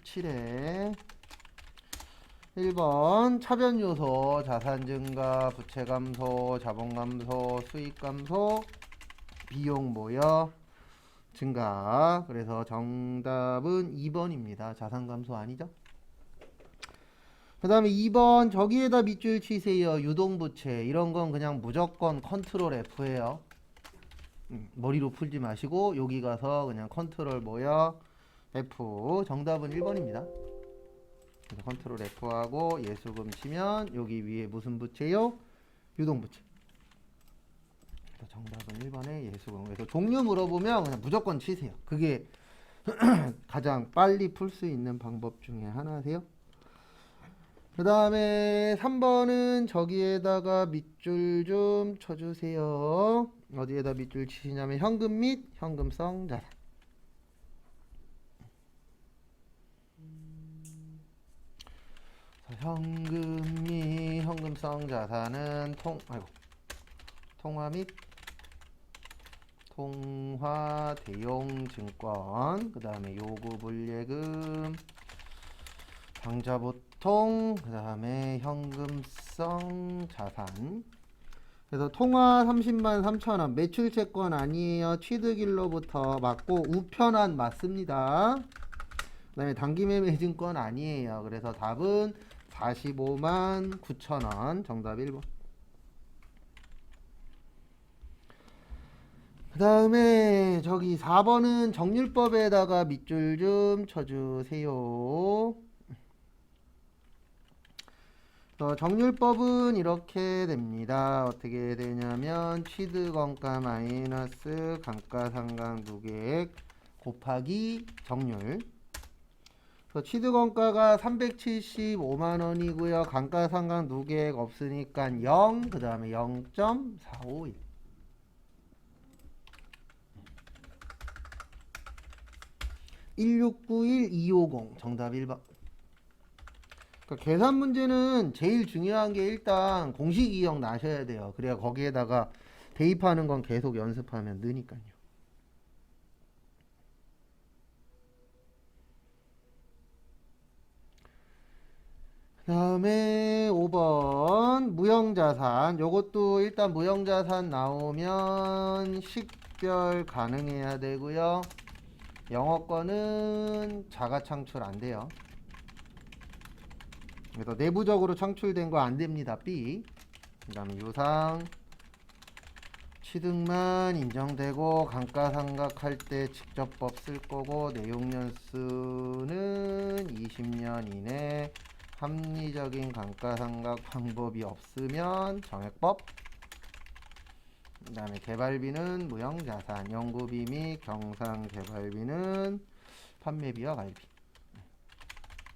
17에 1번 차변 요소 자산 증가, 부채 감소, 자본 감소, 수익 감소, 비용 뭐요? 증가. 그래서 정답은 2번입니다. 자산 감소 아니죠? 그 다음에 2번 저기에다 밑줄 치세요. 유동부채. 이런 건 그냥 무조건 컨트롤 F예요. 머리로 풀지 마시고 여기 가서 그냥 컨트롤 뭐야? F. 정답은 1번입니다. 그래서 컨트롤 F하고 예수금 치면 여기 위에 무슨 부채요? 유동부채. 그래서 정답은 1번에 예수금. 그래서 종류 물어보면 그냥 무조건 치세요. 그게 가장 빨리 풀 수 있는 방법 중에 하나세요. 그 다음에 3번은 저기에다가 밑줄 좀 쳐주세요. 어디에다 밑줄 치시냐면 현금 및 현금성 자산. 현금 및 현금성 자산은 통화 및 통화 대용 증권, 그 다음에 요구 불예금, 당좌보통, 그 다음에 현금성 자산. 그래서 통화 30만 3천원 매출 채권 아니에요. 취득일로부터 맞고 우편한 맞습니다. 그 다음에 단기매매 증권 아니에요. 그래서 답은 45만 9천원. 정답 1번. 그 다음에 저기 4번은 정률법에다가 밑줄 좀 쳐주세요. 정률법은 이렇게 됩니다. 어떻게 되냐면 취득원가 마이너스 감가상각 누계액 곱하기 정률. 취득원가가 375만원이고요. 감가상각 누계액 없으니까 0, 그 다음에 0.451. 1691250 정답 1번. 그러니까 계산 문제는 제일 중요한 게 일단 공식 기억 나셔야 돼요. 그래야 거기에다가 대입하는 건 계속 연습하면 느니까요. 그 다음에 5번 무형자산. 요것도 일단 무형자산 나오면 식별 가능해야 되고요. 영어권은 자가 창출 안 돼요. 그래서 내부적으로 창출된 거 안 됩니다. B. 그 다음에 유상 취득만 인정되고 감가상각할 때 직접법 쓸 거고 내용연수는 20년 이내 합리적인 감가상각 방법이 없으면 정액법. 그 다음에 개발비는 무형자산, 연구비 및 경상개발비는 판매비와 관리비.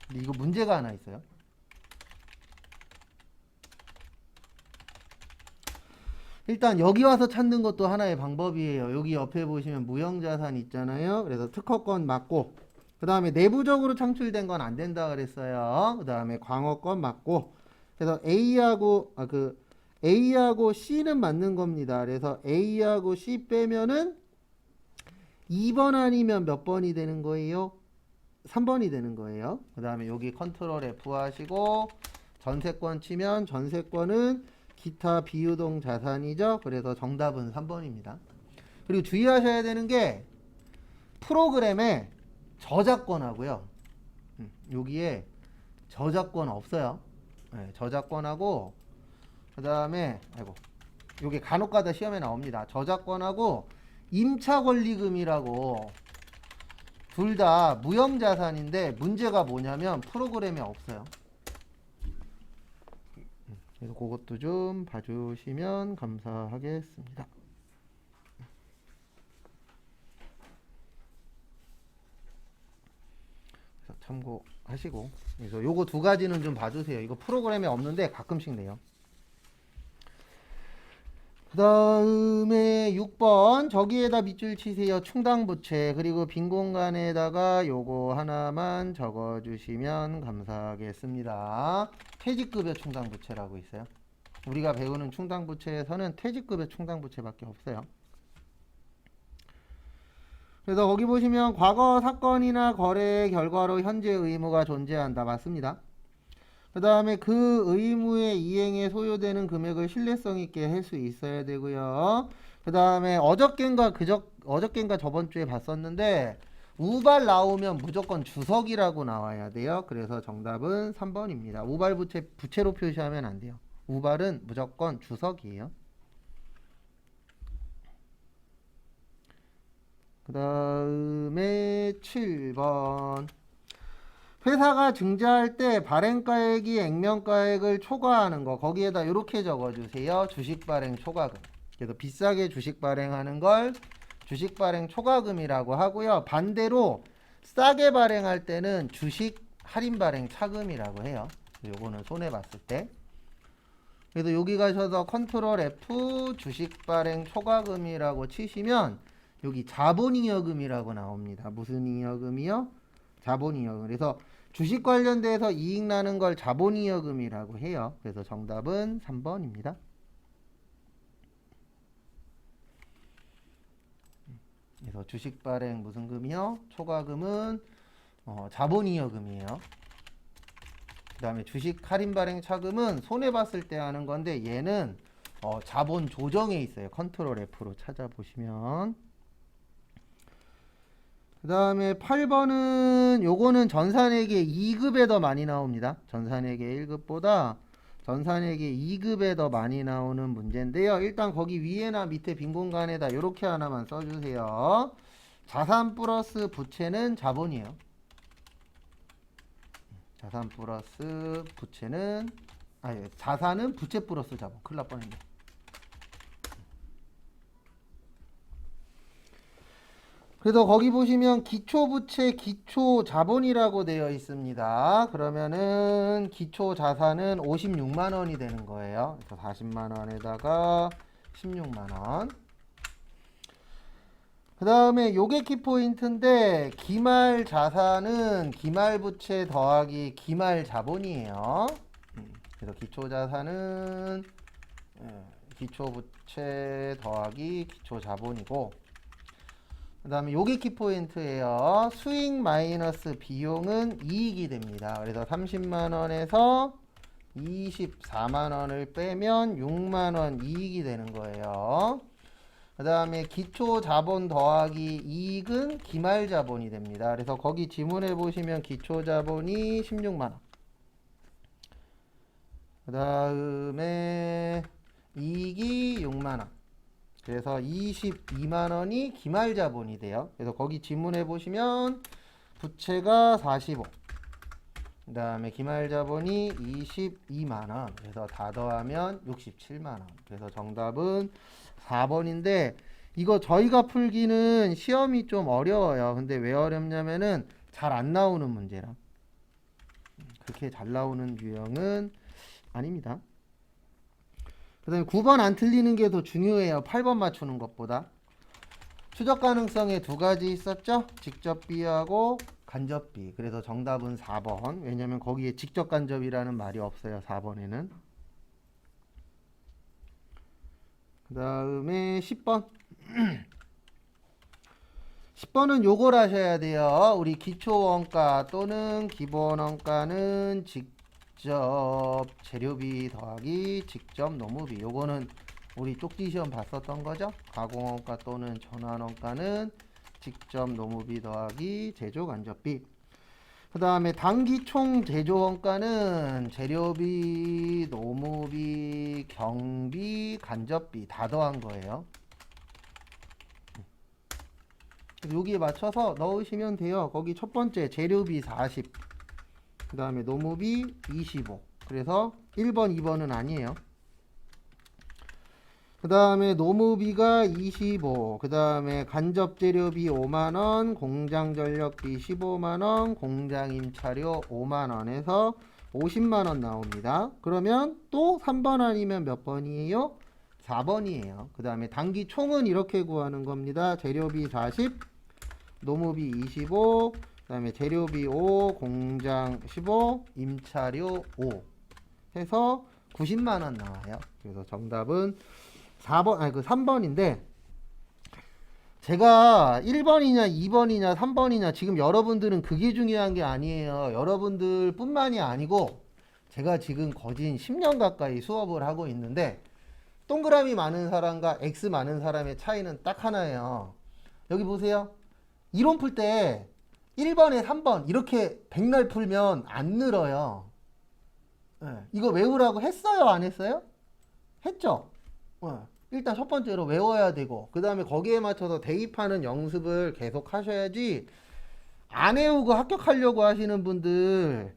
근데 이거 문제가 하나 있어요. 일단 여기 와서 찾는 것도 하나의 방법이에요. 여기 옆에 보시면 무형자산 있잖아요. 그래서 특허권 맞고, 그 다음에 내부적으로 창출된 건 안 된다 그랬어요. 그 다음에 광어권 맞고, 그래서 A하고 C는 맞는 겁니다. 그래서 A하고 C 빼면은 2번 아니면 몇 번이 되는 거예요? 3번이 되는 거예요. 그 다음에 여기 컨트롤 F 하시고 전세권 치면 전세권은 기타 비유동 자산이죠. 그래서 정답은 3번입니다. 그리고 주의하셔야 되는 게 프로그램에 저작권하고요. 여기에 저작권 없어요. 네, 저작권하고 그 다음에 요게 간혹가다 시험에 나옵니다. 저작권하고 임차권리금이라고 둘 다 무형자산인데 문제가 뭐냐면 프로그램에 없어요. 그래서 그것도 좀 봐주시면 감사하겠습니다. 그래서 참고하시고, 그래서 요거 두 가지는 좀 봐주세요. 이거 프로그램에 없는데 가끔씩 내요. 그 다음에 6번 저기에다 밑줄 치세요. 충당부채. 그리고 빈 공간에다가 요거 하나만 적어주시면 감사하겠습니다. 퇴직급여 충당부채라고 있어요. 우리가 배우는 충당부채에서는 퇴직급여 충당부채밖에 없어요. 그래서 거기 보시면 과거 사건이나 거래 결과로 현재 의무가 존재한다. 맞습니다. 그 다음에 그 의무의 이행에 소요되는 금액을 신뢰성 있게 할 수 있어야 되고요. 그 다음에 어저께인가 저번 주에 봤었는데 우발 나오면 무조건 주석이라고 나와야 돼요. 그래서 정답은 3번입니다. 우발 부채로 표시하면 안 돼요. 우발은 무조건 주석이에요. 그 다음에 7번. 회사가 증자할 때 발행가액이 액면가액을 초과하는 거, 거기에다 이렇게 적어주세요. 주식 발행 초과금. 그래서 비싸게 주식 발행하는 걸 주식 발행 초과금이라고 하고요. 반대로 싸게 발행할 때는 주식 할인 발행 차금이라고 해요. 요거는 손해 봤을 때. 그래서 여기 가셔서 컨트롤 F 주식 발행 초과금이라고 치시면 여기 자본잉여금이라고 나옵니다. 무슨 잉여금이요? 자본잉여금. 그래서 주식 관련돼서 이익 나는 걸 자본잉여금이라고 해요. 그래서 정답은 3번입니다. 그래서 주식 발행 무슨 금이요? 초과금은 자본잉여금이에요. 그 다음에 주식 할인 발행 차금은 손해봤을 때 하는 건데 얘는 자본 조정에 있어요. 컨트롤 F로 찾아보시면. 그 다음에 8번은 요거는 전산회계 2급에 더 많이 나옵니다. 전산회계 1급보다 전산회계 2급에 더 많이 나오는 문제인데요. 일단 거기 위에나 밑에 빈 공간에다 요렇게 하나만 써주세요. 자산 플러스 부채는 자본이에요. 자산 플러스 부채는 자산은 부채 플러스 자본. 큰일 날 뻔했네. 그래서 거기 보시면 기초부채 기초자본이라고 되어 있습니다. 그러면은 기초자산은 56만원이 되는 거예요. 그래서 40만원에다가 16만원. 그 다음에 요게 키포인트인데 기말자산은 기말부채 더하기 기말자본이에요. 그래서 기초자산은 기초부채 더하기 기초자본이고, 그 다음에 요게 키포인트예요. 수익 마이너스 비용은 이익이 됩니다. 그래서 30만원에서 24만원을 빼면 6만원 이익이 되는 거예요. 그 다음에 기초자본 더하기 이익은 기말자본이 됩니다. 그래서 거기 지문에 보시면 기초자본이 16만원. 그 다음에 이익이 6만원. 그래서 22만원이 기말자본이 돼요. 그래서 거기 지문에 보시면 부채가 45. 그 다음에 기말자본이 22만원. 그래서 다 더하면 67만원. 그래서 정답은 4번인데 이거 저희가 풀기는 시험이 좀 어려워요. 근데 왜 어렵냐면은 잘 안 나오는 문제라. 그렇게 잘 나오는 유형은 아닙니다. 그 다음에 9번 안 틀리는 게 더 중요해요. 8번 맞추는 것보다. 추적 가능성에 두 가지 있었죠? 직접비하고 간접비. 그래서 정답은 4번. 왜냐면 거기에 직접 간접이라는 말이 없어요. 4번에는. 그 다음에 10번. 10번은 요걸 하셔야 돼요. 우리 기초원가 또는 기본원가는 직접 재료비 더하기 직접 노무비. 요거는 우리 쪽지 시험 봤었던 거죠. 가공원가 또는 전환원가는 직접 노무비 더하기 제조 간접비. 그 다음에 단기 총 제조원가는 재료비, 노무비, 경비, 간접비 다 더한 거예요. 여기에 맞춰서 넣으시면 돼요. 거기 첫 번째 재료비 40, 그 다음에 노무비 25. 그래서 1번, 2번은 아니에요. 그 다음에 노무비가 25, 그 다음에 간접재료비 5만원, 공장전력비 15만원, 공장임차료 5만원에서 50만원 나옵니다. 그러면 또 3번 아니면 몇 번이에요? 4번이에요. 그 다음에 단기 총은 이렇게 구하는 겁니다. 재료비 40, 노무비 25, 그 다음에 재료비 5, 공장 15, 임차료 5 해서 90만원 나와요. 그래서 정답은 4번, 아니 그 3번인데 제가 1번이냐 2번이냐 3번이냐 지금 여러분들은 그게 중요한 게 아니에요. 여러분들 뿐만이 아니고 제가 지금 거진 10년 가까이 수업을 하고 있는데 동그라미 많은 사람과 X 많은 사람의 차이는 딱 하나예요. 여기 보세요. 이론 풀 때 1번에 3번 이렇게 백날 풀면 안 늘어요. 네. 이거 외우라고 했어요? 안 했어요? 했죠? 네. 일단 첫 번째로 외워야 되고 그 다음에 거기에 맞춰서 대입하는 연습을 계속 하셔야지. 안 외우고 합격하려고 하시는 분들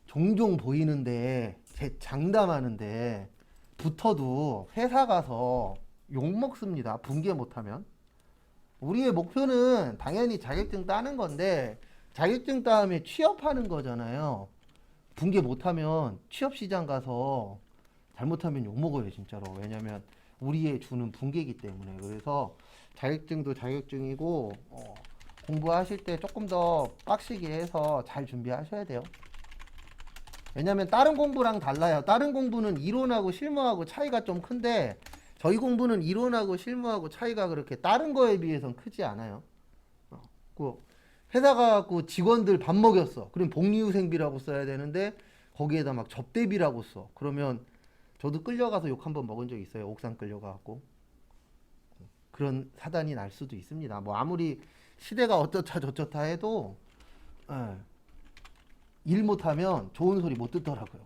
종종 보이는데 제 장담하는데 붙어도 회사 가서 욕 먹습니다. 분개 못하면. 우리의 목표는 당연히 자격증 따는 건데 자격증 다음에 취업하는 거잖아요. 분개 못하면 취업시장 가서 잘못하면 욕먹어요 진짜로. 왜냐면 우리의 주는 분개이기 때문에. 그래서 자격증도 자격증이고 공부하실 때 조금 더 빡시게 해서 잘 준비하셔야 돼요. 왜냐면 다른 공부랑 달라요. 다른 공부는 이론하고 실무하고 차이가 좀 큰데 저희 공부는 이론하고 실무하고 차이가 그렇게 다른 거에 비해서는 크지 않아요. 그 회사 가갖고 직원들 밥 먹였어. 그럼 복리후생비라고 써야 되는데 거기에다 막 접대비라고 써. 그러면 저도 끌려가서 욕 한번 먹은 적 있어요. 옥상 끌려가갖고. 그런 사단이 날 수도 있습니다. 뭐 아무리 시대가 어쩌다 저쩌다 해도 일 못하면 좋은 소리 못 듣더라고요.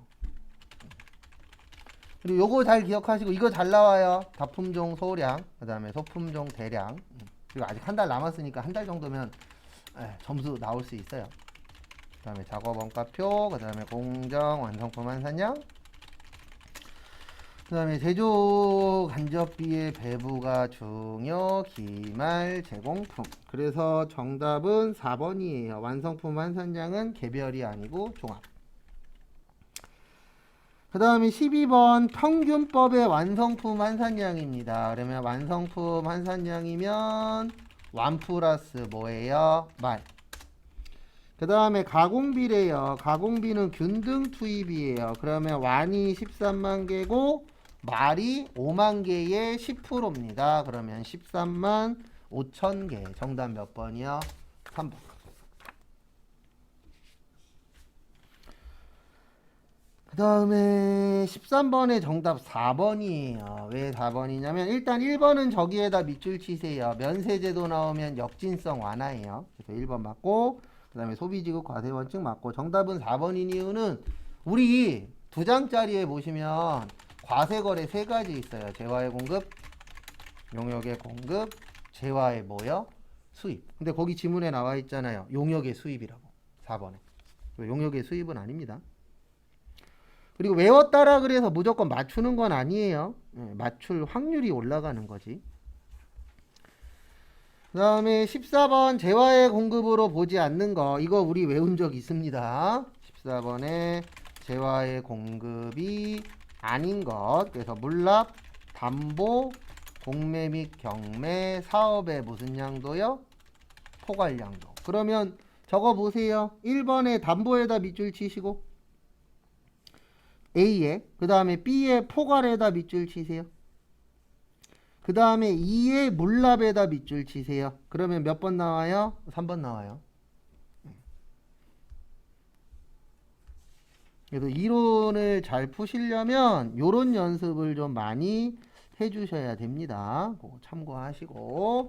그리고 요거 잘 기억하시고 이거 잘 나와요. 다품종 소량, 그 다음에 소품종 대량. 그리고 아직 한 달 남았으니까 한 달 정도면 점수 나올 수 있어요. 그 다음에 작업 원가표, 그 다음에 공정 완성품 환산량, 그 다음에 제조 간접비의 배부가 중요 기말 제공품. 그래서 정답은 4번이에요. 완성품 환산량은 개별이 아니고 종합. 그 다음에 12번 평균법의 완성품 환산량입니다. 그러면 완성품 환산량이면 완 플러스 뭐예요? 말. 그 다음에 가공비래요. 가공비는 균등 투입이에요. 그러면 완이 13만 개고 말이 5만 개의 10%입니다. 그러면 13만 5천 개. 정답 몇 번이요? 3번. 그 다음에 13번의 정답 4번이에요. 왜 4번이냐면 일단 1번은 저기에다 밑줄 치세요. 면세제도 나오면 역진성 완화예요. 그래서 1번 맞고 그 다음에 소비지급 과세원칙 맞고 정답은 4번인 이유는 우리 두 장짜리에 보시면 과세거래 세 가지 있어요. 재화의 공급, 용역의 공급, 재화의 뭐요? 수입. 근데 거기 지문에 나와 있잖아요. 용역의 수입이라고. 4번에. 용역의 수입은 아닙니다. 그리고 외웠다라 그래서 무조건 맞추는 건 아니에요. 맞출 확률이 올라가는 거지. 그 다음에 14번 재화의 공급으로 보지 않는 거. 이거 우리 외운 적 있습니다. 14번에 재화의 공급이 아닌 것. 그래서 물납, 담보, 공매 및 경매, 사업의 무슨 양도요? 포괄양도. 그러면 적어 보세요. 1번에 담보에다 밑줄 치시고 A에 그 다음에 B에 포괄에다 밑줄 치세요. 그 다음에 2에 물납에다 밑줄 치세요. 그러면 몇 번 나와요? 3번 나와요. 그래서 이론을 잘 푸시려면 요런 연습을 좀 많이 해주셔야 됩니다. 그거 참고하시고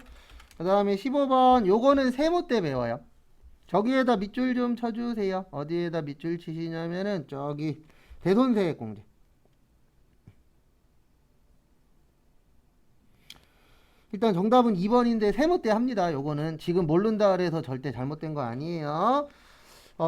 그 다음에 15번 요거는 세무 때 배워요. 저기에다 밑줄 좀 쳐주세요. 어디에다 밑줄 치시냐면은 저기 대손세액 공제. 일단 정답은 2번인데 세무 때 합니다. 요거는 지금 모른다 그래서 절대 잘못된 거 아니에요.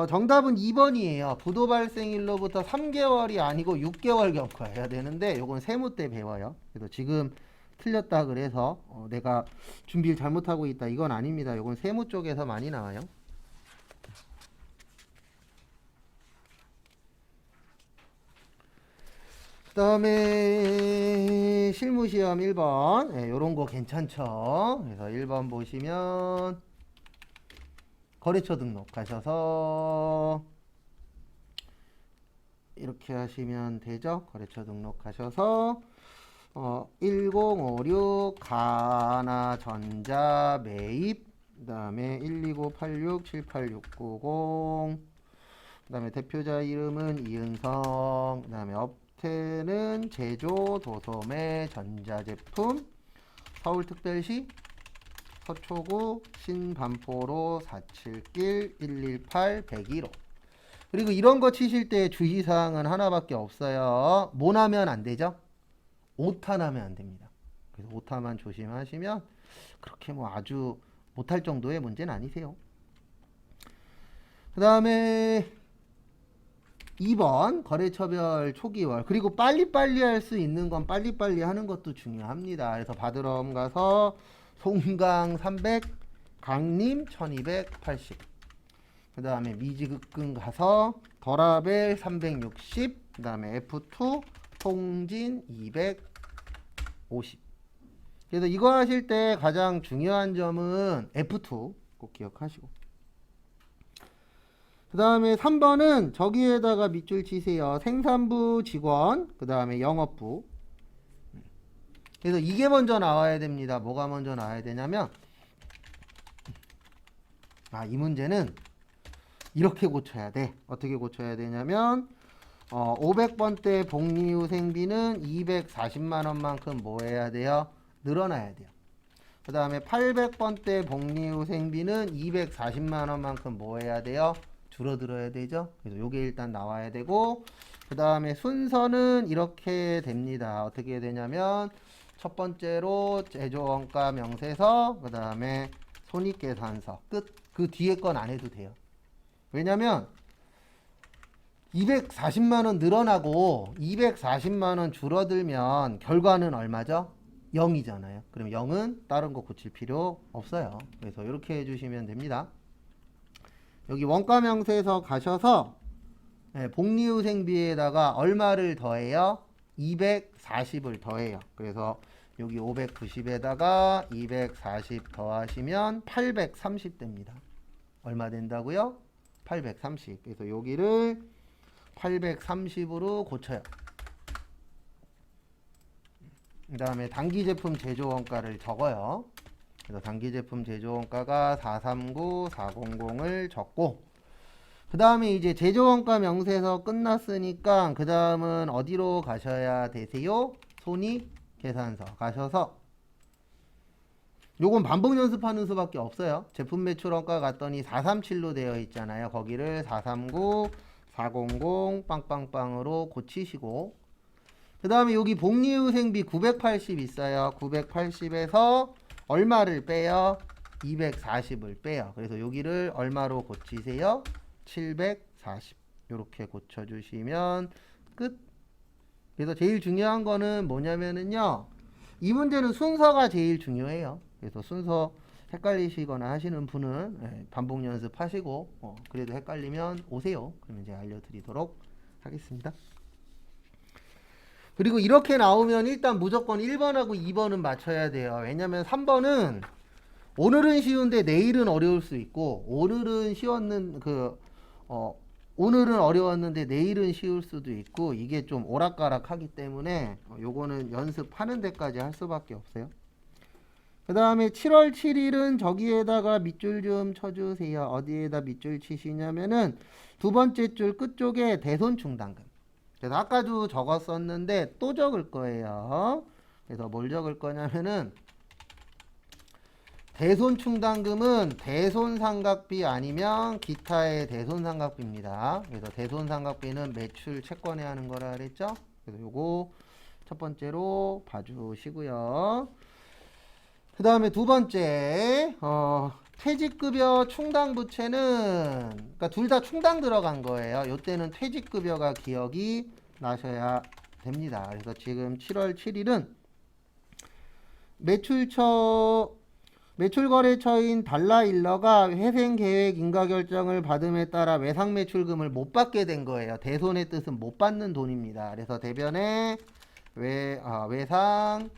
정답은 2번이에요. 부도 발생일로부터 3개월이 아니고 6개월 경과해야 되는데 요건 세무 때 배워요. 그래서 지금 틀렸다 그래서 내가 준비를 잘못하고 있다 이건 아닙니다. 요건 세무 쪽에서 많이 나와요. 그 다음에 실무시험 1번 요런 거 괜찮죠. 그래서 1번 보시면 거래처 등록하셔서 이렇게 하시면 되죠. 거래처 등록하셔서 1056 가나전자 매입, 그 다음에 12986 78690, 그 다음에 대표자 이름은 이은성, 그 다음에 업태는 제조 도소매 전자제품, 서울특별시 서초구 신반포로 471 118 101호. 그리고 이런 거 치실 때 주의사항은 하나밖에 없어요. 뭐 나면 안 되죠? 오타 나면 안 됩니다. 그래서 오타만 조심하시면 그렇게 뭐 아주 못할 정도의 문제는 아니세요. 그 다음에 2번 거래처별 초기월. 그리고 빨리빨리 할 수 있는 건 빨리빨리 하는 것도 중요합니다. 그래서 바드럼 가서 송강 300, 강림 1280. 그 다음에 미지급근 가서 더라벨 360. 그 다음에 F2 통진 250. 그래서 이거 하실 때 가장 중요한 점은 F2 꼭 기억하시고, 그 다음에 3번은 저기에다가 밑줄 치세요. 생산부 직원, 그 다음에 영업부. 그래서 이게 먼저 나와야 됩니다. 뭐가 먼저 나와야 되냐면, 이 문제는 이렇게 고쳐야 돼. 어떻게 고쳐야 되냐면 500번대 복리후생비는 240만원만큼 뭐 해야 돼요? 늘어나야 돼요. 그 다음에 800번대 복리후생비는 240만원만큼 뭐 해야 돼요? 줄어들어야 되죠. 그래서 요게 일단 나와야 되고, 그 다음에 순서는 이렇게 됩니다. 어떻게 되냐면 첫 번째로 제조원가 명세서, 그 다음에 손익계산서 끝. 그 뒤에 건 안 해도 돼요. 왜냐면 240만원 늘어나고 240만원 줄어들면 결과는 얼마죠? 0이잖아요. 그럼 0은 다른 거 고칠 필요 없어요. 그래서 이렇게 해주시면 됩니다. 여기 원가명세서 가셔서 복리후생비에다가 얼마를 더해요? 240을 더해요. 그래서 여기 590에다가 240 더하시면 830 됩니다. 얼마 된다고요? 830. 그래서 여기를 830으로 고쳐요. 그 다음에 단기제품 제조원가를 적어요. 그래서 단기제품 제조원가가 439, 400을 적고, 그 다음에 이제 제조원가 명세서 끝났으니까 그 다음은 어디로 가셔야 되세요? 손익계산서 가셔서, 요건 반복 연습하는 수밖에 없어요. 제품 매출원가 갔더니 437로 되어 있잖아요. 거기를 439, 400 빵빵빵으로 고치시고, 그 다음에 여기 복리후생비 980 있어요. 980에서 얼마를 빼요? 240을 빼요. 그래서 여기를 얼마로 고치세요? 740. 이렇게 고쳐주시면 끝. 그래서 제일 중요한 거는 뭐냐면은요, 이 문제는 순서가 제일 중요해요. 그래서 순서 헷갈리시거나 하시는 분은 반복 연습하시고, 그래도 헷갈리면 오세요. 그러면 제가 알려드리도록 하겠습니다. 그리고 이렇게 나오면 일단 무조건 1번하고 2번은 맞춰야 돼요. 왜냐면 3번은 오늘은 쉬운데 내일은 어려울 수 있고, 오늘은 어려웠는데 내일은 쉬울 수도 있고, 이게 좀 오락가락하기 때문에 요거는 연습하는 데까지 할 수밖에 없어요. 그 다음에 7월 7일은 저기에다가 밑줄 좀 쳐주세요. 어디에다 밑줄 치시냐면은 두 번째 줄 끝쪽에 대손충당금. 그래서 아까도 적었었는데 또 적을 거예요. 그래서 뭘 적을 거냐면은 대손충당금은 대손상각비 아니면 기타의 대손상각비입니다. 그래서 대손상각비는 매출 채권에 하는 거라 그랬죠. 그래서 요거 첫 번째로 봐주시고요. 그 다음에 두 번째 퇴직급여 충당부채는, 그러니까 둘 다 충당 들어간 거예요. 요때는 퇴직급여가 기억이 나셔야 됩니다. 그래서 지금 7월 7일은 매출거래처인 달라일러가 회생계획 인가결정을 받음에 따라 외상매출금을 못 받게 된 거예요. 대손의 뜻은 못 받는 돈입니다. 그래서 대변에 외상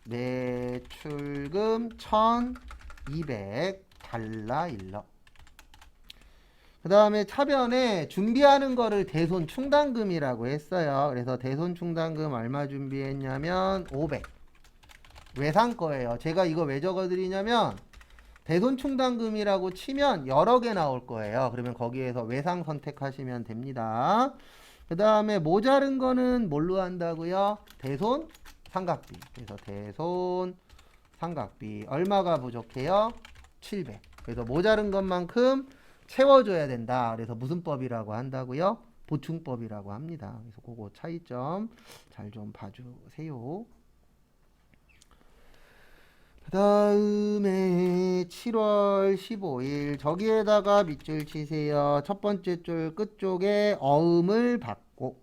매출금 1200 달라일러. 그 다음에 차변에 준비하는 거를 대손 충당금이라고 했어요. 그래서 대손 충당금 얼마 준비했냐면 500. 외상 거예요. 제가 이거 왜 적어드리냐면 대손 충당금이라고 치면 여러 개 나올 거예요. 그러면 거기에서 외상 선택하시면 됩니다. 그 다음에 모자른 거는 뭘로 한다고요? 대손 상각비. 그래서 대손 상각비 얼마가 부족해요? 700. 그래서 모자른 것만큼 채워줘야 된다. 그래서 무슨 법이라고 한다고요? 보충법이라고 합니다. 그래서 그거 차이점 잘 좀 봐주세요. 그 다음에 7월 15일 저기에다가 밑줄 치세요. 첫 번째 줄 끝쪽에 어음을 받고,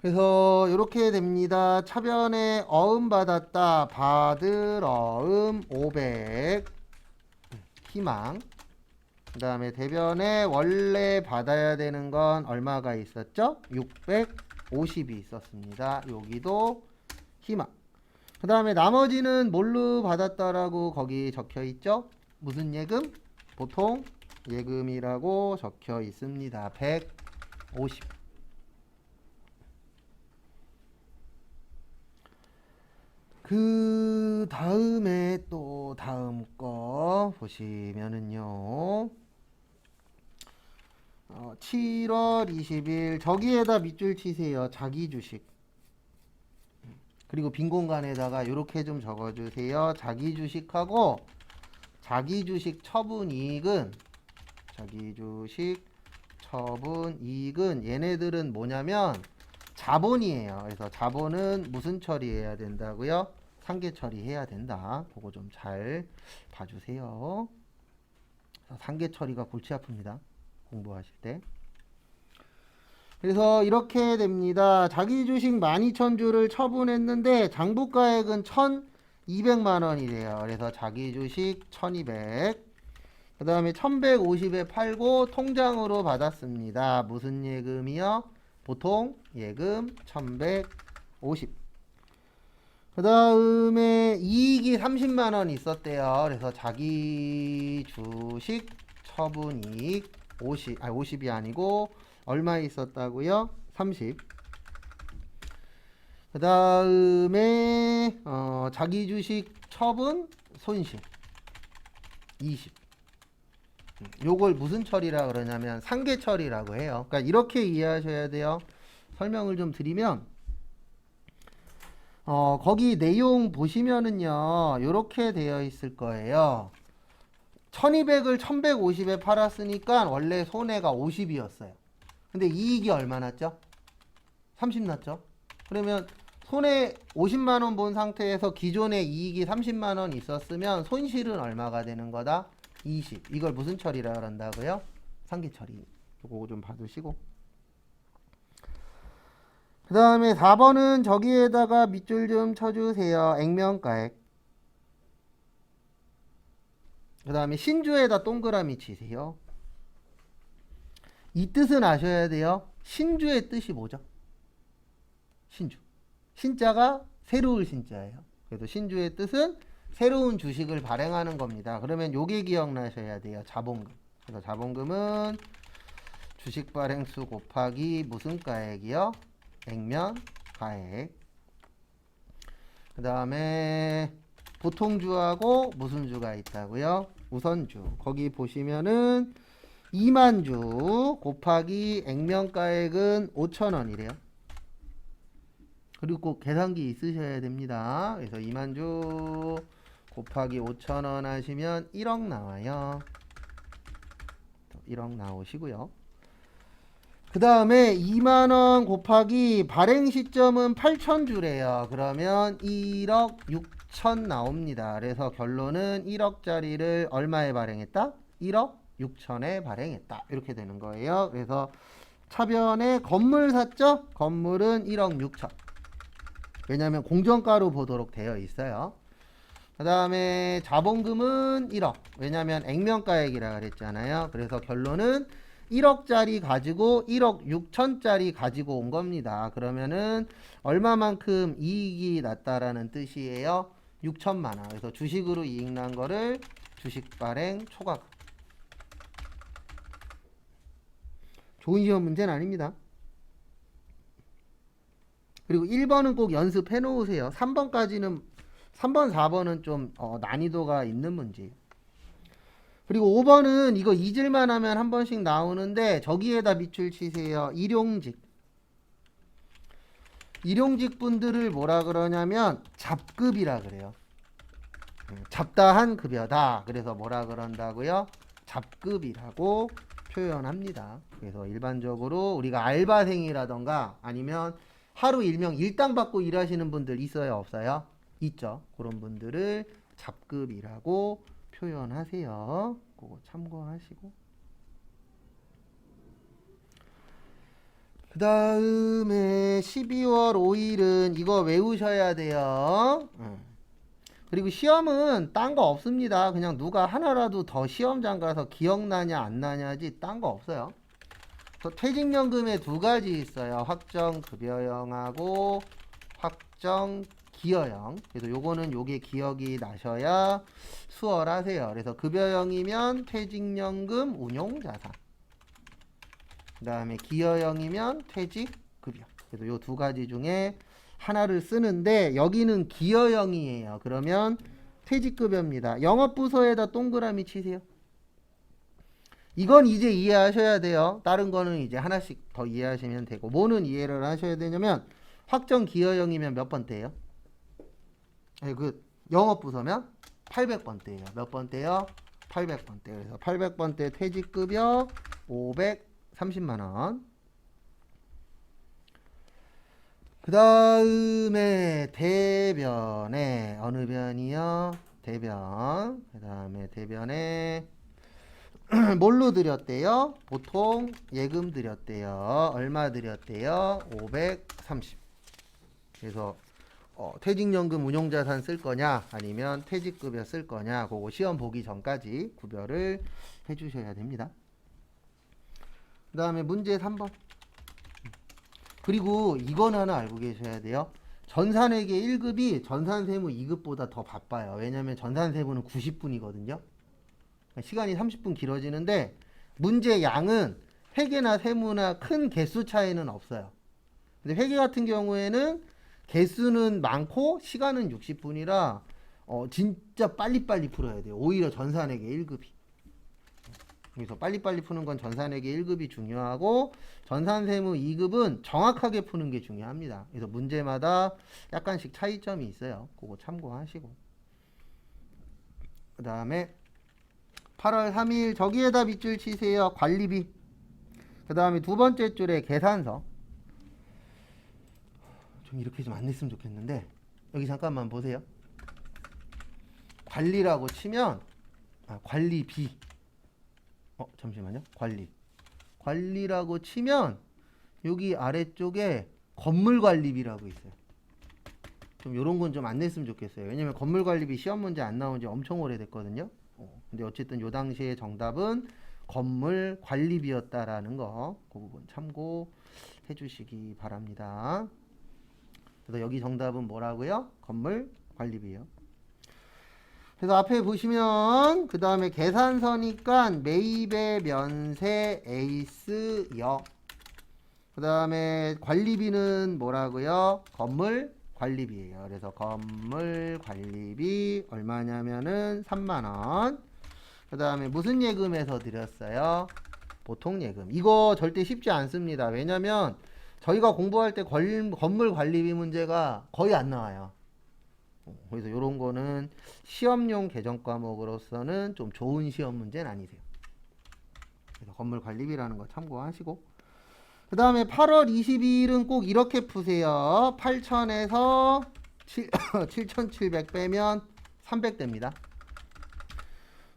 그래서 이렇게 됩니다. 차변에 어음 받았다. 받을 어음 500 희망. 그 다음에 대변에 원래 받아야 되는 건 얼마가 있었죠? 650이 있었습니다. 여기도 희망. 그 다음에 나머지는 뭘로 받았다라고 거기 적혀 있죠? 무슨 예금? 보통 예금이라고 적혀 있습니다. 150. 그 다음에 또 다음 거 보시면은요. 7월 20일 저기에다 밑줄 치세요. 자기 주식. 그리고 빈 공간에다가 이렇게 좀 적어주세요. 자기 주식하고 자기 주식 처분 이익은 얘네들은 뭐냐면 자본이에요. 그래서 자본은 무슨 처리해야 된다고요? 상계 처리해야 된다. 그거 좀 잘 봐주세요. 상계 처리가 골치 아픕니다. 공부하실 때. 그래서 이렇게 됩니다. 자기 주식 12,000주를 처분했는데 장부가액은 1,200만원이래요. 그래서 자기 주식 1,200. 그 다음에 1,150에 팔고 통장으로 받았습니다. 무슨 예금이요? 보통 예금 1,150. 그 다음에 이익이 30만원 있었대요. 그래서 자기 주식 처분이익 50이 아니고 얼마 있었다고요? 30. 그 다음에 자기 주식 처분 손실 20. 요걸 무슨 처리라 그러냐면 상계 처리라고 해요. 그러니까 이렇게 이해하셔야 돼요. 설명을 좀 드리면 거기 내용 보시면은요. 요렇게 되어 있을 거예요. 1200을 1150에 팔았으니까 원래 손해가 50이었어요. 근데 이익이 얼마 났죠? 30 났죠? 그러면 손해 50만원 본 상태에서 기존에 이익이 30만원 있었으면 손실은 얼마가 되는 거다? 20. 이걸 무슨 처리라 그런다고요? 상계 처리. 요거 좀 봐두시고. 그 다음에 4번은 저기에다가 밑줄 좀 쳐주세요. 액면가액. 그 다음에 신주에다 동그라미 치세요. 이 뜻은 아셔야 돼요. 신주의 뜻이 뭐죠? 신주. 신자가 새로울 신자예요. 그래서 신주의 뜻은 새로운 주식을 발행하는 겁니다. 그러면 요게 기억나셔야 돼요. 자본금. 그래서 자본금은 주식 발행수 곱하기 무슨 가액이요? 액면 가액. 그 다음에 보통주하고 무슨 주가 있다고요? 우선주. 거기 보시면은 2만주 곱하기 액면가액은 5,000원이래요. 그리고 꼭 계산기 있으셔야 됩니다. 그래서 2만주 곱하기 5,000원 하시면 1억 나와요. 1억 나오시고요. 그 다음에 2만원 곱하기 발행 시점은 8,000주래요. 그러면 1억 6천 나옵니다. 그래서 결론은 1억짜리를 얼마에 발행했다? 1억 6천에 발행했다. 이렇게 되는 거예요. 그래서 차변에 건물 샀죠? 건물은 1억 6천. 왜냐하면 공정가로 보도록 되어 있어요. 그 다음에 자본금은 1억. 왜냐하면 액면가액이라 그랬잖아요. 그래서 결론은 1억짜리 가지고 1억 6천짜리 가지고 온 겁니다. 그러면은 얼마만큼 이익이 났다라는 뜻이에요? 6천만원. 그래서 주식으로 이익 난 거를 주식 발행 초과금. 좋은 시험 문제는 아닙니다. 그리고 1번은 꼭 연습해 놓으세요. 3번까지는 3번, 4번은 좀 난이도가 있는 문제. 그리고 5번은 이거 잊을만 하면 한 번씩 나오는데 저기에다 밑줄 치세요. 일용직. 일용직 분들을 뭐라 그러냐면 잡급이라 그래요. 잡다한 급여다. 그래서 뭐라 그런다고요? 잡급이라고 표현합니다. 그래서 일반적으로 우리가 알바생이라던가 아니면 하루 일명 일당 받고 일하시는 분들 있어요? 없어요? 있죠. 그런 분들을 잡급이라고 표현하세요. 그거 참고하시고. 그 다음에 12월 5일은 이거 외우셔야 돼요. 그리고 시험은 딴 거 없습니다. 그냥 누가 하나라도 더 시험장 가서 기억나냐 안 나냐지 딴 거 없어요. 또 퇴직연금에 두 가지 있어요. 확정급여형하고 확정기여형. 그래서 요거는 요게 기억이 나셔야 수월하세요. 그래서 급여형이면 퇴직연금 운용자산. 그 다음에 기여형이면 퇴직급여. 그래서 요 두 가지 중에 하나를 쓰는데 여기는 기여형이에요. 그러면 퇴직급여입니다. 영업부서에다 동그라미 치세요. 이건 이제 이해하셔야 돼요. 다른 거는 이제 하나씩 더 이해하시면 되고. 뭐는 이해를 하셔야 되냐면 확정기여형이면 몇 번대예요? 그 영업부서면 800번대예요. 몇 번대요? 800번대. 그래서 800번대 퇴직급여 530만원. 그 다음에 대변에 어느 변이요? 대변. 그 다음에 대변에 뭘로 드렸대요? 보통 예금 드렸대요. 얼마 드렸대요? 530. 그래서 퇴직연금 운용자산 쓸 거냐 아니면 퇴직급여 쓸 거냐 그거 시험 보기 전까지 구별을 해주셔야 됩니다. 그 다음에 문제 3번. 그리고 이건 하나 알고 계셔야 돼요. 전산회계 1급이 전산세무 2급보다 더 바빠요. 왜냐면 전산세무는 90분이거든요. 시간이 30분 길어지는데 문제 양은 회계나 세무나 큰 개수 차이는 없어요. 근데 회계 같은 경우에는 개수는 많고 시간은 60분이라 진짜 빨리빨리 풀어야 돼요. 오히려 전산회계 1급이. 그래서 빨리빨리 푸는 건 전산회계 1급이 중요하고 전산세무 2급은 정확하게 푸는 게 중요합니다. 그래서 문제마다 약간씩 차이점이 있어요. 그거 참고하시고. 그 다음에 8월 3일 저기에다 밑줄 치세요. 관리비. 그 다음에 두 번째 줄에 계산서. 좀 이렇게 좀 안 냈으면 좋겠는데 여기 잠깐만 보세요. 관리라고 치면 관리비. 잠시만요. 관리라고 치면 여기 아래쪽에 건물관리비라고 있어요. 좀 요런 건 좀 안 냈으면 좋겠어요. 왜냐면 건물관리비 시험 문제 안 나온 지 엄청 오래됐거든요. 근데 어쨌든 요 당시에 정답은 건물관리비였다라는 거, 그 부분 참고해 주시기 바랍니다. 그래서 여기 정답은 뭐라고요? 건물관리비요. 그래서 앞에 보시면 그 다음에 계산서니까 매입의 면세 에이스 여. 그 다음에 관리비는 뭐라고요? 건물 관리비예요. 그래서 건물 관리비 얼마냐면은 3만원. 그 다음에 무슨 예금에서 드렸어요? 보통 예금. 이거 절대 쉽지 않습니다. 왜냐면 저희가 공부할 때 건물 관리비 문제가 거의 안 나와요. 그래서 이런 거는 시험용 개정 과목으로서는 좀 좋은 시험 문제는 아니세요. 그래서 건물 관리비라는 거 참고하시고. 그 다음에 8월 22일은 꼭 이렇게 푸세요. 8,000에서 7,700 빼면 300 됩니다.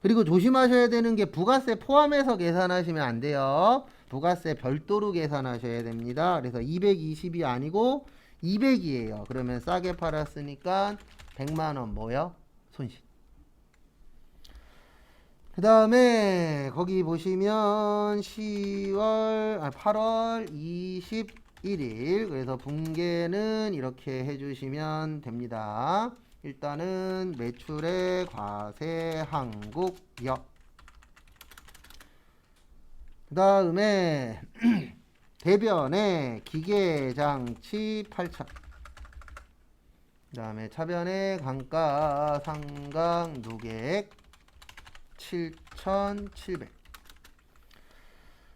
그리고 조심하셔야 되는 게 부가세 포함해서 계산하시면 안 돼요. 부가세 별도로 계산하셔야 됩니다. 그래서 220이 아니고 200이에요. 그러면 싸게 팔았으니까 100만원 뭐요? 손실. 그 다음에 거기 보시면 8월 21일 그래서 분계는 이렇게 해주시면 됩니다. 일단은 매출의 과세 한국역 그 다음에 대변에 기계장치 8천. 그 다음에 차변에 강가 상강 누계액 7,700.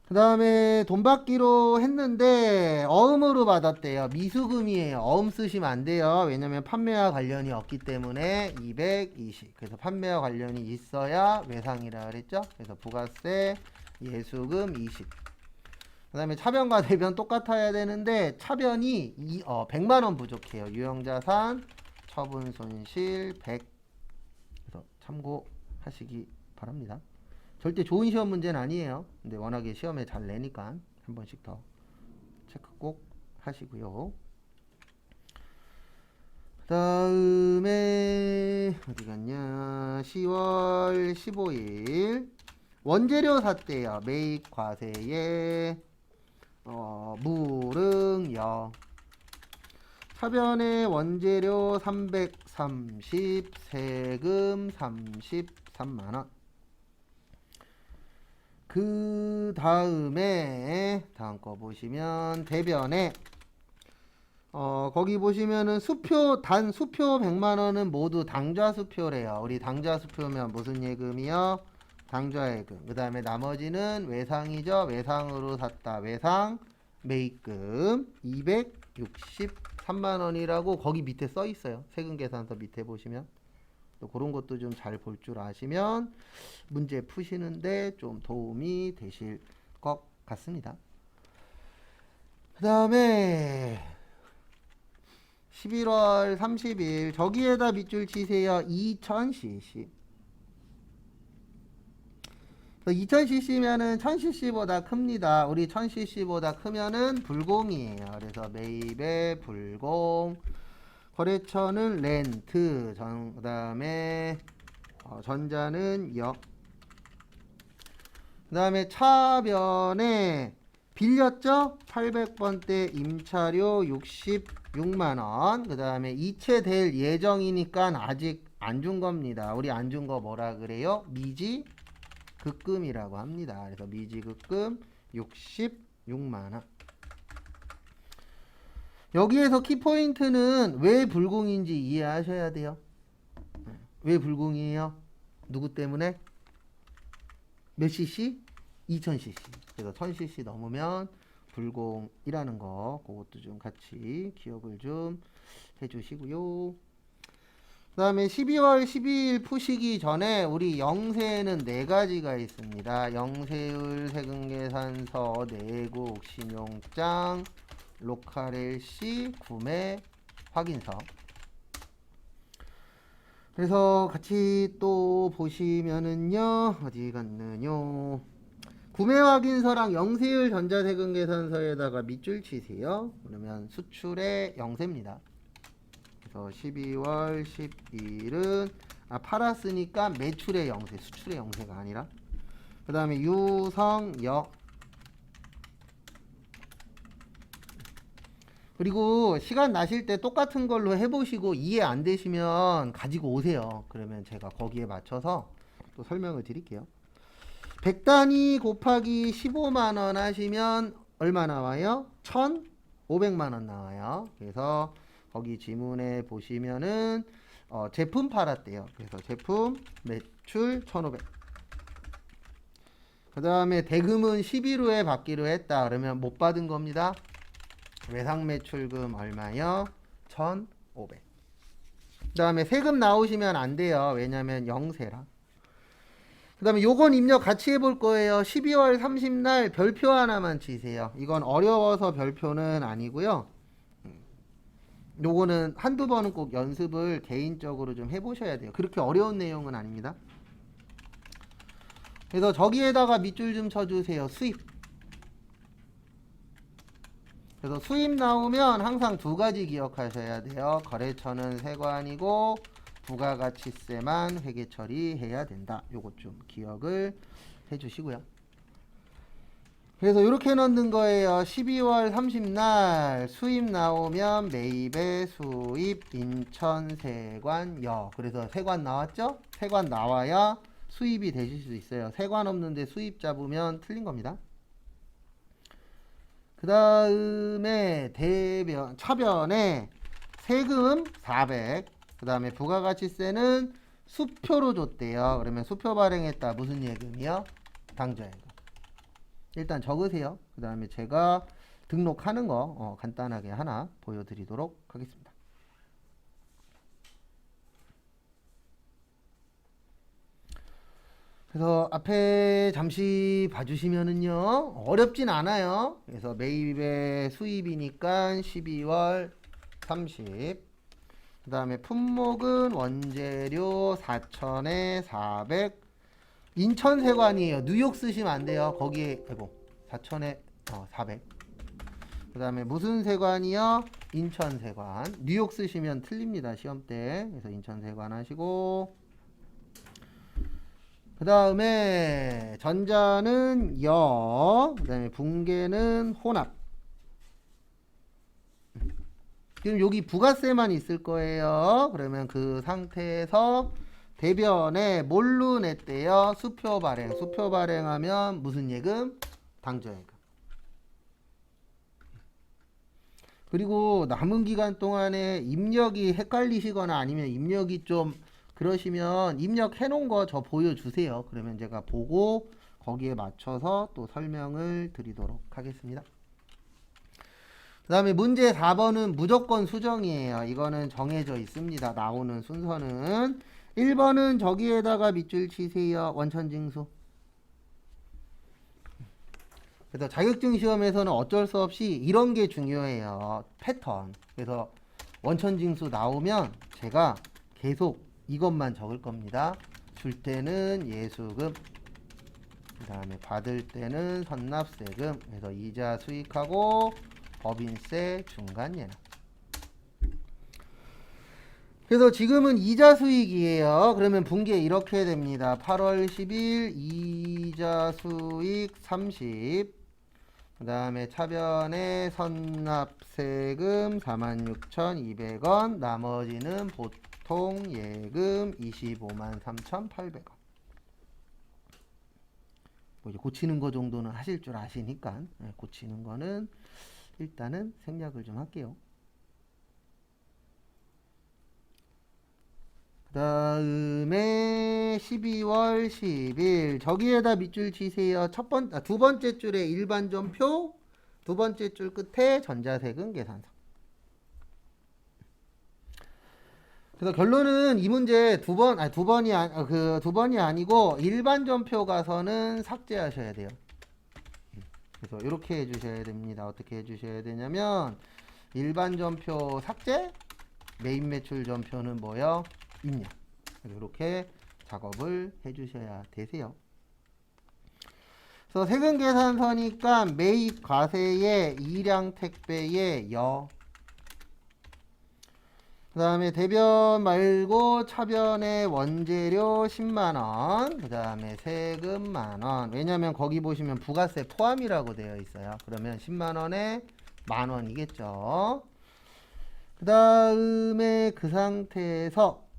그 다음에 돈 받기로 했는데 어음으로 받았대요. 미수금이에요. 어음 쓰시면 안 돼요. 왜냐면 판매와 관련이 없기 때문에 220. 그래서 판매와 관련이 있어야 외상이라 그랬죠. 그래서 부가세 예수금 20. 그 다음에 차변과 대변 똑같아야 되는데 차변이 100만원 부족해요. 유형자산 처분 손실 100. 그래서 참고하시기 바랍니다. 절대 좋은 시험 문제는 아니에요. 근데 워낙에 시험에 잘 내니까 한 번씩 더 체크 꼭 하시고요. 그 다음에 어디 갔냐, 10월 15일 원재료 샀대요. 매입 과세에 무릉여. 차변에 원재료 330, 세금 33만원. 그 다음에 다음 거 보시면 대변에 거기 보시면은 수표, 단 수표 100만원은 모두 당좌 수표래요. 우리 당좌 수표면 무슨 예금이요? 당좌예금. 그 다음에 나머지는 외상이죠. 외상으로 샀다. 외상 매입금 263만원이라고 거기 밑에 써 있어요. 세금계산서 밑에 보시면. 또 그런 것도 좀 잘 볼 줄 아시면 문제 푸시는데 좀 도움이 되실 것 같습니다. 그 다음에 11월 30일 저기에다 밑줄 치세요. 2000cc. 2000cc면은 1000cc보다 큽니다. 우리 1000cc보다 크면은 불공이에요. 그래서 매입에 불공, 거래처는 렌트, 그 다음에 전자는 역. 그 다음에 차변에 빌렸죠? 800번대 임차료 66만원. 그 다음에 이체될 예정이니까 아직 안 준 겁니다. 우리 안 준 거 뭐라 그래요? 미지급금이라고 합니다. 그래서 미지급금 66만원. 여기에서 키포인트는 왜 불공인지 이해하셔야 돼요. 왜 불공이에요? 누구 때문에? 몇 cc? 2000cc. 그래서 1000cc 넘으면 불공이라는 거, 그것도 좀 같이 기억을 좀 해주시고요. 그 다음에 12월 12일 푸시기 전에 우리 영세에는 4가지가 있습니다. 영세율, 세금계산서, 내국, 신용장, 로컬 LC, 구매 확인서. 그래서 같이 또 보시면은요, 어디 갔느뇨, 구매 확인서랑 영세율 전자세금계산서에다가 밑줄 치세요. 그러면 수출의 영세입니다. 그래서 12월 12일은 팔았으니까 매출의 영세, 수출의 영세가 아니라. 그 다음에 유성역. 그리고 시간 나실 때 똑같은 걸로 해보시고 이해 안 되시면 가지고 오세요. 그러면 제가 거기에 맞춰서 또 설명을 드릴게요. 100단위 곱하기 15만원 하시면 얼마 나와요? 1,500만원 나와요. 그래서 거기 지문에 보시면은 제품 팔았대요. 그래서 제품 매출 1,500. 그 다음에 대금은 11호에 받기로 했다. 그러면 못 받은 겁니다. 외상 매출금 얼마요? 1,500. 그 다음에 세금 나오시면 안 돼요. 왜냐면 영세라. 그 다음에 요건 입력 같이 해볼 거예요. 12월 30날 별표 하나만 치세요. 이건 어려워서 별표는 아니고요. 요거는 한두 번은 꼭 연습을 개인적으로 좀 해보셔야 돼요. 그렇게 어려운 내용은 아닙니다. 그래서 저기에다가 밑줄 좀 쳐주세요. 수입. 그래서 수입 나오면 항상 2가지 기억하셔야 돼요. 거래처는 세관이고 부가가치세만 회계 처리해야 된다. 요것 좀 기억을 해주시고요. 그래서 이렇게 넣는 거예요. 12월 30날 수입 나오면 매입의 수입 인천세관역. 그래서 세관 나왔죠? 세관 나와야 수입이 되실 수 있어요. 세관 없는데 수입 잡으면 틀린 겁니다. 그 다음에 대변, 차변에 세금 400, 그 다음에 부가가치세는 수표로 줬대요. 그러면 수표 발행했다. 무슨 예금이요? 당좌예금. 일단 적으세요. 그 다음에 제가 등록하는 거 간단하게 하나 보여드리도록 하겠습니다. 그래서 앞에 잠시 봐주시면은요 어렵진 않아요. 그래서 매입의 수입이니까 12월 30. 그 다음에 품목은 원재료 4천에 400. 인천세관이에요. 뉴욕 쓰시면 안 돼요. 거기에 4천에 400. 그 다음에 무슨 세관이요? 인천세관. 뉴욕 쓰시면 틀립니다. 시험 때. 그래서 인천세관 하시고, 그 다음에 전자는 여, 그 다음에 붕괴는 혼합. 지금 여기 부가세만 있을 거예요. 그러면 그 상태에서 대변에 뭘로 냈대요? 수표 발행. 수표 발행하면 무슨 예금? 당좌예금. 그리고 남은 기간 동안에 입력이 헷갈리시거나 아니면 입력이 좀 그러시면 입력해 놓은 거 저 보여주세요. 그러면 제가 보고 거기에 맞춰서 또 설명을 드리도록 하겠습니다. 그 다음에 문제 4번은 무조건 수정이에요. 이거는 정해져 있습니다. 나오는 순서는 1번은 저기에다가 밑줄 치세요. 원천징수. 그래서 자격증 시험에서는 어쩔 수 없이 이런 게 중요해요. 패턴. 그래서 원천징수 나오면 제가 계속 이것만 적을 겁니다. 줄 때는 예수금, 그 다음에 받을 때는 선납세금, 그래서 이자 수익하고 법인세 중간 예납. 그래서 지금은 이자 수익이에요. 그러면 분계 이렇게 됩니다. 8월 10일 이자 수익 30, 그 다음에 차변에 선납세금 46,200원, 나머지는 보통 예금 253,800원. 뭐 이제 고치는 거 정도는 하실 줄 아시니까 고치는 거는 일단은 생략을 좀 할게요. 그 다음에 12월 10일 저기에다 밑줄 치세요. 두 번째 줄에 일반전표, 두 번째 줄 끝에 전자세금 계산서. 그래서 결론은 이 문제 두 번이 아니고 일반전표 가서는 삭제하셔야 돼요. 그래서 이렇게 해주셔야 됩니다. 어떻게 해주셔야 되냐면 일반전표 삭제, 메인 매출 전표는 뭐요? 입력. 이렇게 작업을 해주셔야 되세요. 그래서 세금 계산서니까 매입 과세에 이량 택배에 여. 그 다음에 대변 말고 차변에 원재료 10만원, 그 다음에 세금 만원. 왜냐면 거기 보시면 부가세 포함이라고 되어 있어요. 그러면 10만원에 만원이겠죠. 그 다음에 그 상태에서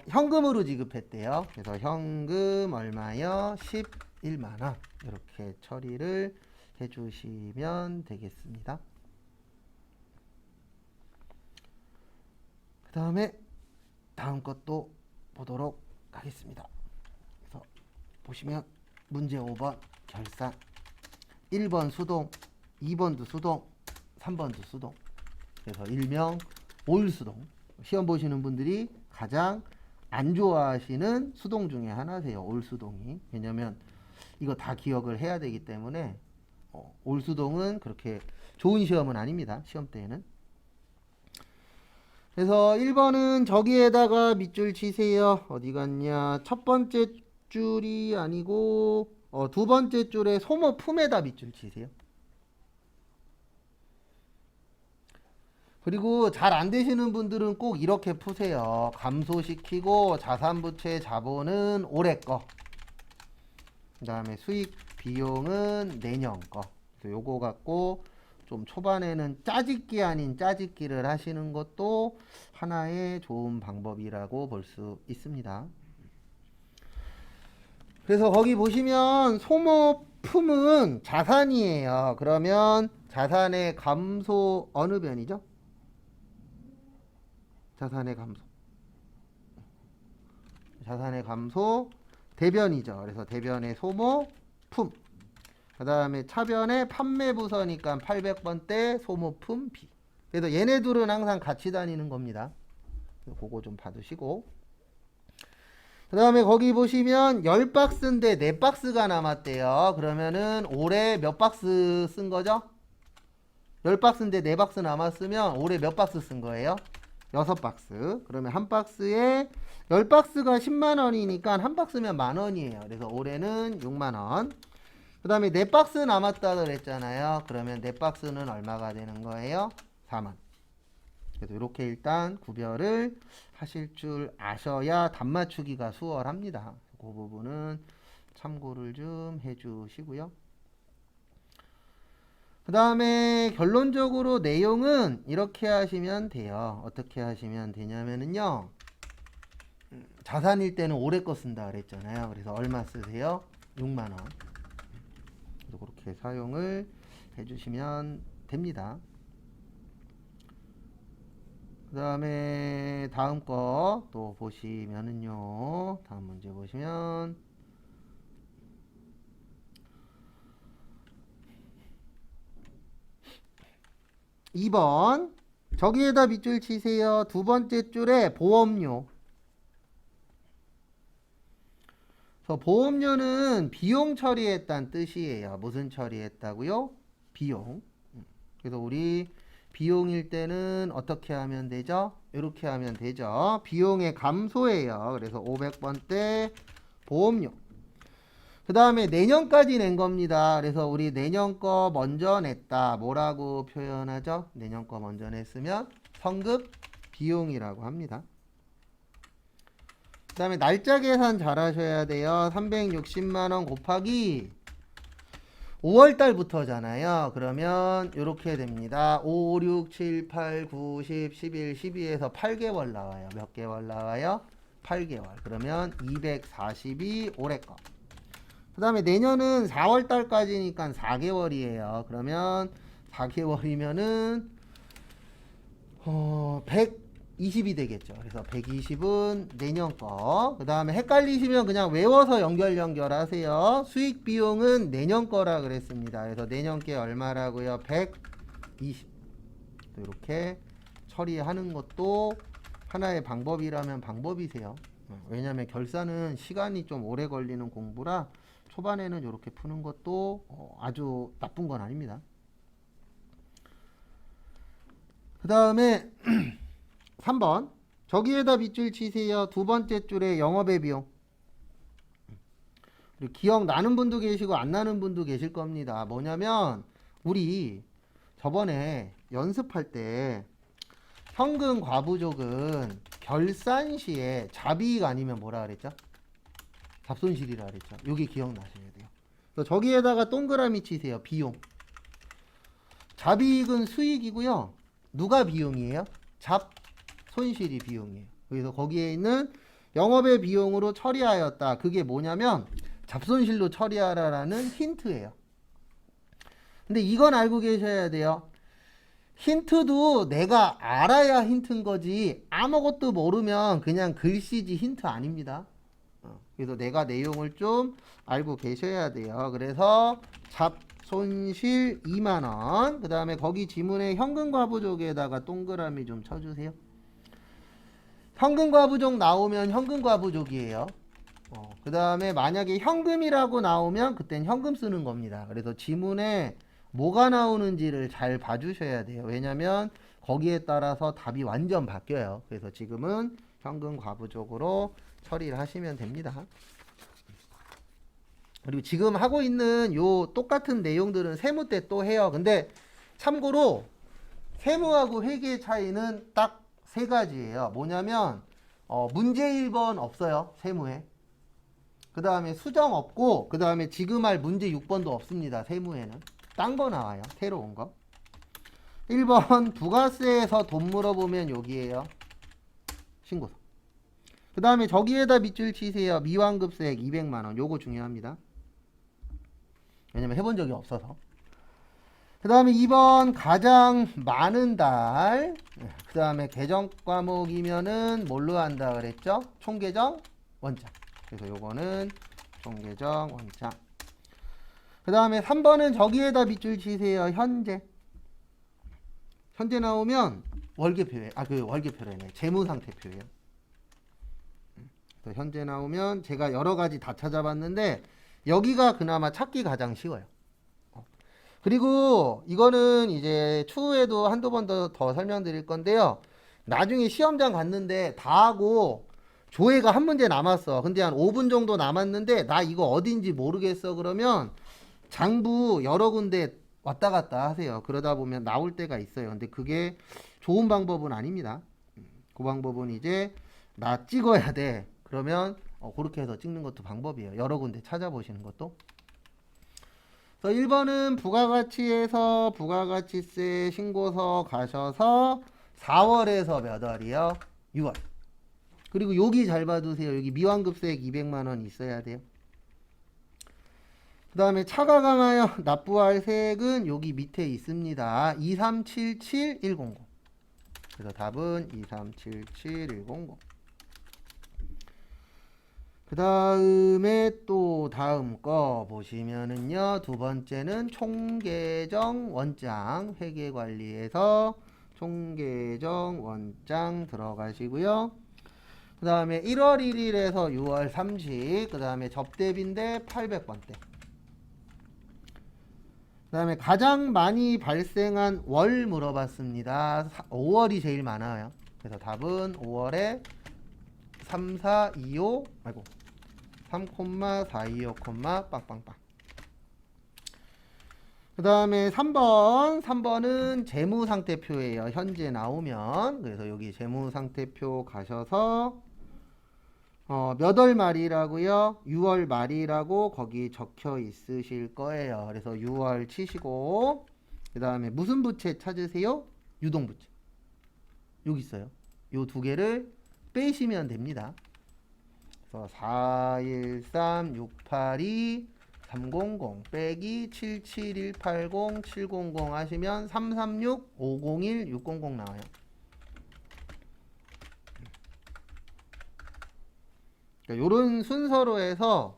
현금으로 지급했대요. 그래서 현금 얼마요? 11만원. 이렇게 처리를 해주시면 되겠습니다. 그 다음에 다음 것도 보도록 하겠습니다. 그래서 보시면 문제 5번 결산, 1번 수동, 2번도 수동, 3번도 수동. 그래서 일명 올수동. 시험 보시는 분들이 가장 안 좋아하시는 수동 중에 하나세요. 올수동이. 왜냐면 이거 다 기억을 해야 되기 때문에 올수동은 그렇게 좋은 시험은 아닙니다. 시험 때에는. 그래서 1번은 저기에다가 밑줄 치세요. 어디 갔냐? 첫 번째 줄이 아니고 두 번째 줄에 소모품에다 밑줄 치세요. 그리고 잘 안 되시는 분들은 꼭 이렇게 푸세요. 감소시키고 자산부채 자본은 올해 거, 그 다음에 수익 비용은 내년 거. 그래서 요거 갖고 좀 초반에는 짜집기 아닌 짜집기를 하시는 것도 하나의 좋은 방법이라고 볼 수 있습니다. 그래서 거기 보시면 품은 자산이에요. 그러면 자산의 감소 어느 변이죠? 자산의 감소. 자산의 감소 대변이죠. 그래서 대변의 소모 품. 그 다음에 차변의 판매 부서니까 800번대 소모품 B. 그래서 얘네 둘은 항상 같이 다니는 겁니다. 그거 좀 봐두시고. 그 다음에 거기 보시면 10박스인데 4박스가 남았대요. 그러면은 올해 몇 박스 쓴 거죠? 10박스인데 4박스 남았으면 올해 몇 박스 쓴 거예요? 6박스. 그러면 한 박스에 10박스가 10만원이니까 한 박스면 만원이에요. 그래서 올해는 6만원. 그 다음에 4박스 남았다 그랬잖아요. 그러면 4박스는 얼마가 되는 거예요? 4만. 그래서 이렇게 일단 구별을 하실 줄 아셔야 답 맞추기가 수월합니다. 그 부분은 참고를 좀 해주시고요. 그 다음에 결론적으로 내용은 이렇게 하시면 돼요. 어떻게 하시면 되냐면요. 자산일 때는 올해 거 쓴다 그랬잖아요. 그래서 얼마 쓰세요? 6만원. 그렇게 사용을 해주시면 됩니다. 그 다음에 다음 거 또 보시면은요. 다음 문제 보시면 2번 저기에다 밑줄 치세요. 두 번째 줄에 보험료. 보험료는 비용 처리했다는 뜻이에요. 무슨 처리했다고요? 비용. 그래서 우리 비용일 때는 어떻게 하면 되죠? 이렇게 하면 되죠. 비용의 감소예요. 그래서 500번대 보험료. 그 다음에 내년까지 낸 겁니다. 그래서 우리 내년 거 먼저 냈다. 뭐라고 표현하죠? 내년 거 먼저 냈으면 성급 비용이라고 합니다. 그 다음에 날짜 계산 잘 하셔야 돼요. 360만원 곱하기 5월달부터잖아요. 그러면 이렇게 됩니다. 5, 6, 7, 8, 9, 10, 11, 12에서 8개월 나와요. 몇 개월 나와요? 8개월. 그러면 242 올해 거. 그 다음에 내년은 4월달까지니까 4개월이에요. 그러면 4개월이면은 120이 되겠죠. 그래서 120은 내년 거. 그 다음에 헷갈리시면 그냥 외워서 연결하세요. 수익 비용은 내년 거라 그랬습니다. 그래서 내년 게 얼마라고요? 120. 이렇게 처리하는 것도 하나의 방법이라면 방법이세요. 왜냐하면 결산은 시간이 좀 오래 걸리는 공부라 초반에는 이렇게 푸는 것도 아주 나쁜 건 아닙니다. 그 다음에 3번 저기에다 밑줄 치세요. 두 번째 줄에 영업의 비용. 기억나는 분도 계시고 안 나는 분도 계실 겁니다. 뭐냐면 우리 저번에 연습할 때 현금 과부족은 결산 시에 자비익 아니면 뭐라 그랬죠? 잡손실이라 그랬죠. 여기 기억나셔야 돼요. 그래서 저기에다가 동그라미 치세요. 비용. 자비익은 수익이고요. 누가 비용이에요? 잡손실이 비용이에요. 그래서 거기에 있는 영업의 비용으로 처리하였다. 그게 뭐냐면 잡손실로 처리하라라는 힌트예요. 근데 이건 알고 계셔야 돼요. 힌트도 내가 알아야 힌트인 거지 아무것도 모르면 그냥 글씨지 힌트 아닙니다. 그래서 내가 내용을 좀 알고 계셔야 돼요. 그래서 잡손실 2만원. 그 다음에 거기 지문에 현금과부족에다가 동그라미 좀 쳐주세요. 현금과부족 나오면 현금과부족이에요. 그 다음에 만약에 현금이라고 나오면 그땐 현금 쓰는 겁니다. 그래서 지문에 뭐가 나오는지를 잘 봐주셔야 돼요. 왜냐면 거기에 따라서 답이 완전 바뀌어요. 그래서 지금은 현금 과부족으로 처리를 하시면 됩니다. 그리고 지금 하고 있는 요 똑같은 내용들은 세무 때 또 해요. 근데 참고로 세무하고 회계의 차이는 딱 세 가지예요. 뭐냐면 문제 1번 없어요. 세무에. 그 다음에 수정 없고 그 다음에 지금 할 문제 6번도 없습니다. 세무에는. 딴 거 나와요. 새로운 거. 1번 부가세에서 돈 물어보면 여기에요. 신고서. 그 다음에 저기에다 밑줄 치세요. 미환급세액 200만원. 요거 중요합니다. 왜냐면 해본 적이 없어서. 그 다음에 2번 가장 많은 달. 그 다음에 계정 과목이면은 뭘로 한다 그랬죠? 총계정 원장. 그래서 요거는 총계정 원장. 그 다음에 3번은 저기에다 밑줄 치세요. 현재. 현재 나오면 월계표에 월계표래네. 재무상태표예요. 그래서 현재 나오면 제가 여러 가지 다 찾아봤는데 여기가 그나마 찾기 가장 쉬워요. 그리고 이거는 이제 추후에도 한두 번 더 설명드릴 건데요. 나중에 시험장 갔는데 다 하고 조회가 한 문제 남았어. 근데 한 5분 정도 남았는데 나 이거 어딘지 모르겠어. 그러면 장부 여러 군데 왔다 갔다 하세요. 그러다 보면 나올 때가 있어요. 근데 그게 좋은 방법은 아닙니다. 그 방법은 이제 나 찍어야 돼. 그러면 그렇게 해서 찍는 것도 방법이에요. 여러 군데 찾아보시는 것도. 그래서 1번은 부가가치에서 부가가치세 신고서 가셔서 4월에서 몇 월이요? 6월. 그리고 여기 잘 봐두세요. 여기 미환급세액 200만원 있어야 돼요. 그 다음에 차가감하여 납부할 세액은 여기 밑에 있습니다. 2377100. 그래서 답은 2377100. 그 다음에 또 다음 거 보시면은요. 두 번째는 총계정 원장 회계관리에서 총계정 원장 들어가시고요. 그 다음에 1월 1일에서 6월 30. 그 다음에 접대비인데 800번대. 그 다음에 가장 많이 발생한 월 물어봤습니다. 5월이 제일 많아요. 그래서 답은 5월에 3425 3,425, 빵빵빵. 그 다음에 3번은 재무상태표예요. 현재 나오면. 그래서 여기 재무상태표 가셔서 몇 월 말이라고요? 6월 말이라고 거기 적혀 있으실 거예요. 그래서 6월 치시고 그 다음에 무슨 부채 찾으세요? 유동부채. 여기 있어요. 요 두 개를 빼시면 됩니다. 그래서 413682 300 빼기 77180 700 하시면 336 501 600 나와요. 그러니까 이런 순서로 해서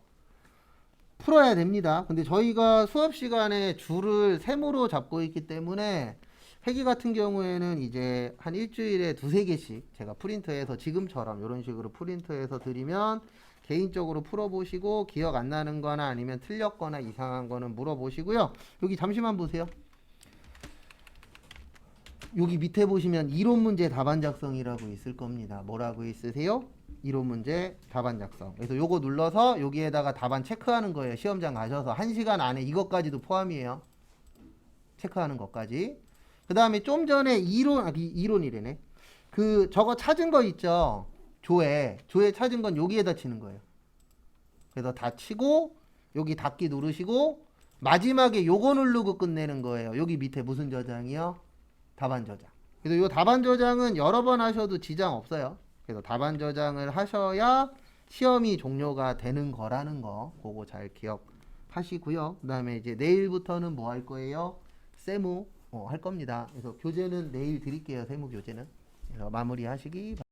풀어야 됩니다. 근데 저희가 수업 시간에 줄을 세모로 잡고 있기 때문에 회계 같은 경우에는 이제 한 일주일에 두세 개씩 제가 프린트해서 지금처럼 이런 식으로 프린트해서 드리면 개인적으로 풀어보시고 기억 안 나는 거나 아니면 틀렸거나 이상한 거는 물어보시고요. 여기 잠시만 보세요. 여기 밑에 보시면 이론 문제 답안 작성이라고 있을 겁니다. 뭐라고 있으세요? 이론 문제 답안 작성. 그래서 요거 눌러서 여기에다가 답안 체크하는 거예요. 시험장 가셔서 1시간 안에 이것까지도 포함이에요. 체크하는 것까지. 그 다음에 좀 전에 이론이래네. 저거 찾은 거 있죠? 조회 찾은 건 여기에다 치는 거예요. 그래서 다 치고 여기 닫기 누르시고 마지막에 요거 누르고 끝내는 거예요. 여기 밑에 무슨 저장이요? 답안 저장. 그래서 요 답안 저장은 여러 번 하셔도 지장 없어요. 그래서 답안 저장을 하셔야 시험이 종료가 되는 거라는 거 그거 잘 기억하시고요. 그 다음에 이제 내일부터는 뭐 할 거예요? 세무 할 겁니다. 그래서 교재는 내일 드릴게요. 세무 교재는. 그래서 마무리 하시기 바랍니다.